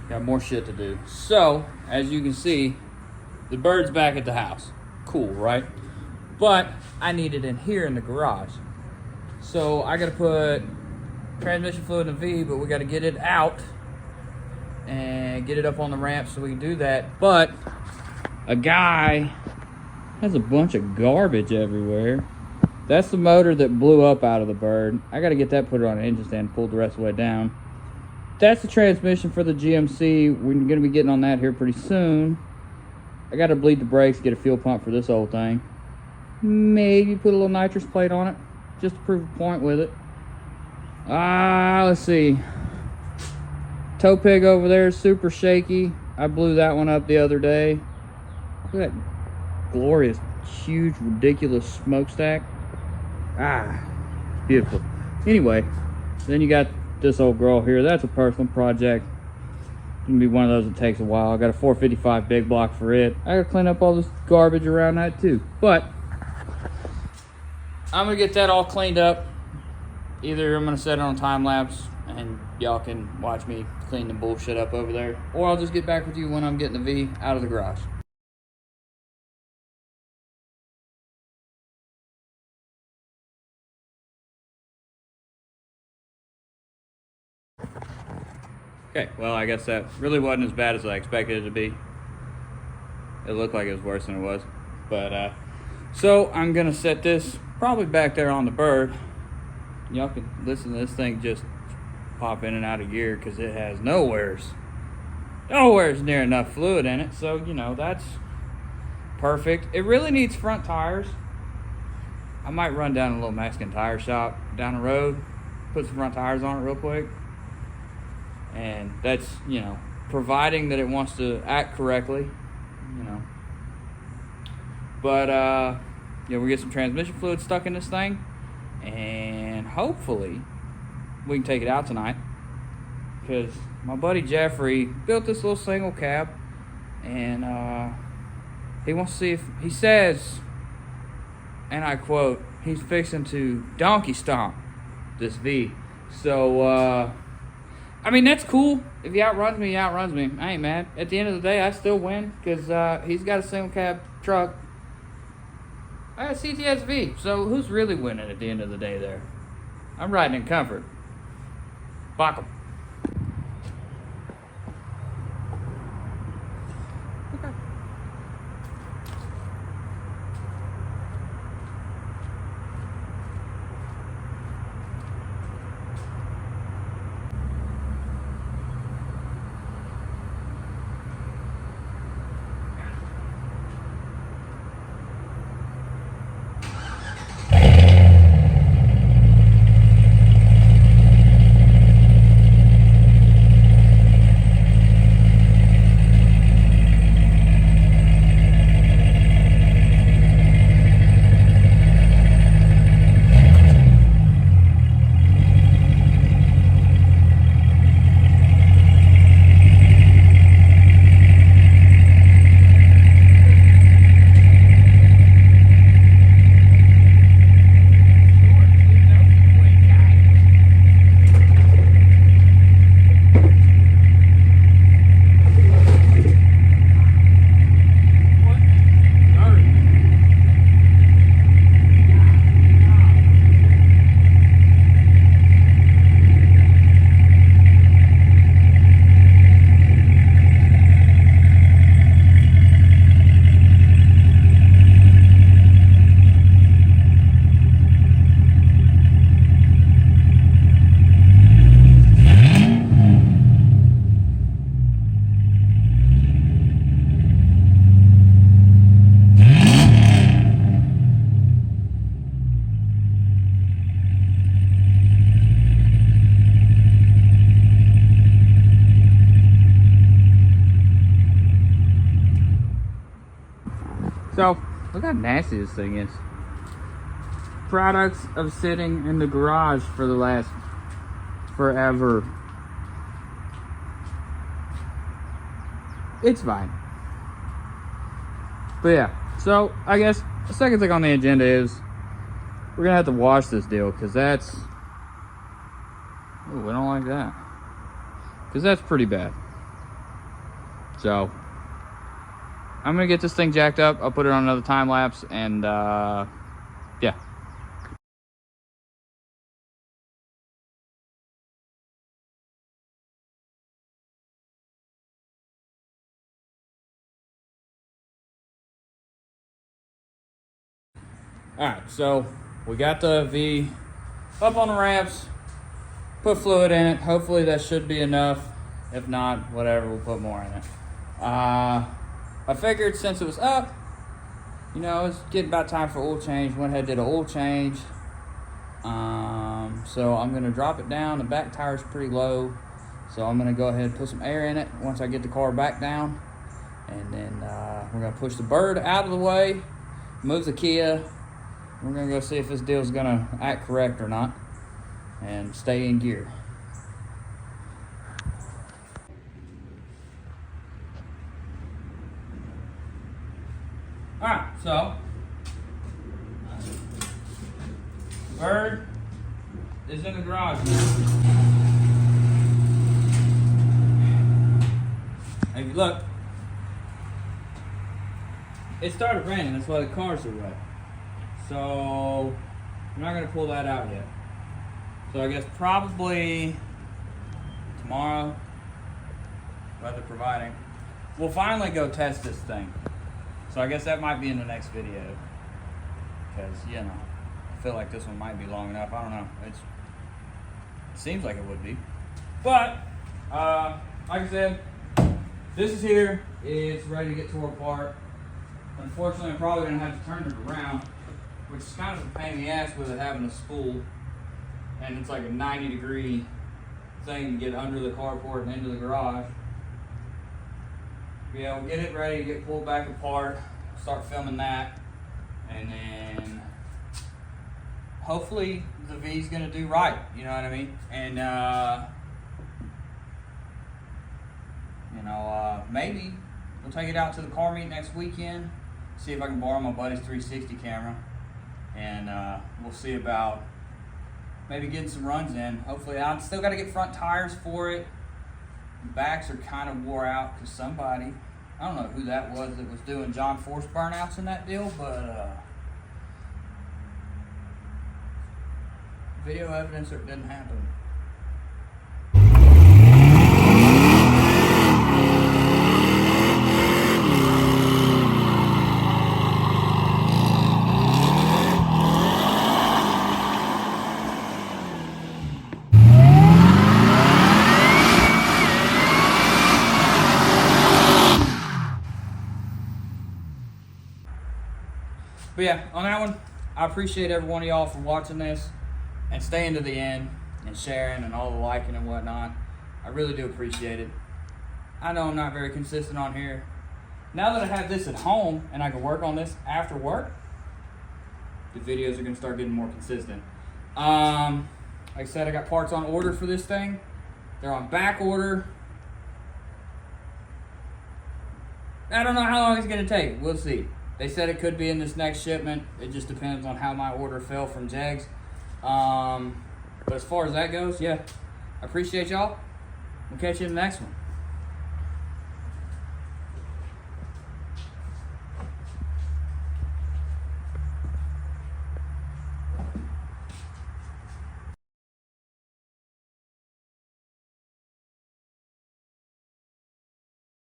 got more shit to do. So, as you can see, the bird's back at the house. Cool, right? But I need it in here in the garage. So I gotta put transmission fluid in the V, but we gotta get it out and get it up on the ramp so we can do that. But a guy has a bunch of garbage everywhere. That's the motor that blew up out of the bird. I gotta get that, put it on an engine stand, pulled the rest of the way down. That's the transmission for the GMC. We're gonna be getting on that here pretty soon. I gotta bleed the brakes, get a fuel pump for this old thing. Maybe put a little nitrous plate on it, just to prove a point with it. Let's see. Tow pig over there is super shaky. I blew that one up the other day. Look at that glorious, huge, ridiculous smokestack. Beautiful. Anyway, then you got this old girl here. That's a personal project. It's gonna be one of those that takes a while. I got a 455 big block for it. I gotta clean up all this garbage around that too. But I'm gonna get that all cleaned up. Either I'm gonna set it on time lapse and y'all can watch me clean the bullshit up over there, or I'll just get back with you when I'm getting the V out of the garage. Okay, well, I guess that really wasn't as bad as I expected it to be. It looked like it was worse than it was. But, so I'm gonna set this probably back there on the bird. Y'all can listen to this thing just pop in and out of gear because it has nowhere's near enough fluid in it. So, you know, that's perfect. It really needs front tires. I might run down a little Mexican tire shop down the road, put some front tires on it real quick. And that's, you know, providing that it wants to act correctly, you know. But, yeah, we get some transmission fluid stuck in this thing. And hopefully we can take it out tonight. Because my buddy Jeffrey built this little single cab. And he wants to see if, he says, and I quote, he's fixing to donkey stomp this V. So, I mean, that's cool. If he outruns me, he outruns me. I ain't mad. At the end of the day, I still win because he's got a single cab truck. I got a CTS-V, so who's really winning at the end of the day there? I'm riding in comfort. Fuck 'em. So, look how nasty this thing is. Products of sitting in the garage for the last forever. It's fine. But yeah, so I guess the second thing on the agenda is we're gonna have to wash this deal because that's, oh, we don't like that, because that's pretty bad. So I'm gonna get this thing jacked up. I'll put it on another time lapse, and yeah. All right, so we got the V up on the ramps, put fluid in it. Hopefully that should be enough. If not, whatever, we'll put more in it. I figured since it was up, you know, it's getting about time for oil change. Went ahead, did an oil change. So I'm gonna drop it down. The back tire's pretty low, so I'm gonna go ahead and put some air in it once I get the car back down, and then we're gonna push the bird out of the way, move the Kia. We're gonna go see if this deal's gonna act correct or not, and stay in gear. All right, so bird is in the garage now. If you look, it started raining. That's why the cars are wet. So I'm not gonna pull that out yet. So I guess probably tomorrow, weather providing, we'll finally go test this thing. So I guess that might be in the next video, because, you know, I feel like this one might be long enough. I don't know. It seems like it would be. But, like I said, this is here. It's ready to get tore apart. Unfortunately, I'm probably going to have to turn it around, which is kind of a pain in the ass with it having a spool. And it's like a 90-degree thing to get under the carport and into the garage. Yeah, we'll get it ready to get pulled back apart, start filming that, and then hopefully the V's gonna do right, you know what I mean? And maybe we'll take it out to the car meet next weekend, see if I can borrow my buddy's 360 camera, and we'll see about maybe getting some runs in. Hopefully, I still got to get front tires for it. The backs are kind of wore out because somebody, I don't know who that was doing John Force burnouts in that deal, but video evidence that it didn't happen. But yeah, on that one, I appreciate every one of y'all for watching this and staying to the end and sharing and all the liking and whatnot. I really do appreciate it. I know I'm not very consistent on here. Now that I have this at home and I can work on this after work, the videos are gonna start getting more consistent. Like I said, I got parts on order for this thing. They're on back order. I don't know how long it's gonna take. We'll see. They said it could be in this next shipment. It just depends on how my order fell from Jegs. But as far as that goes, yeah, I appreciate y'all. We'll catch you in the next one.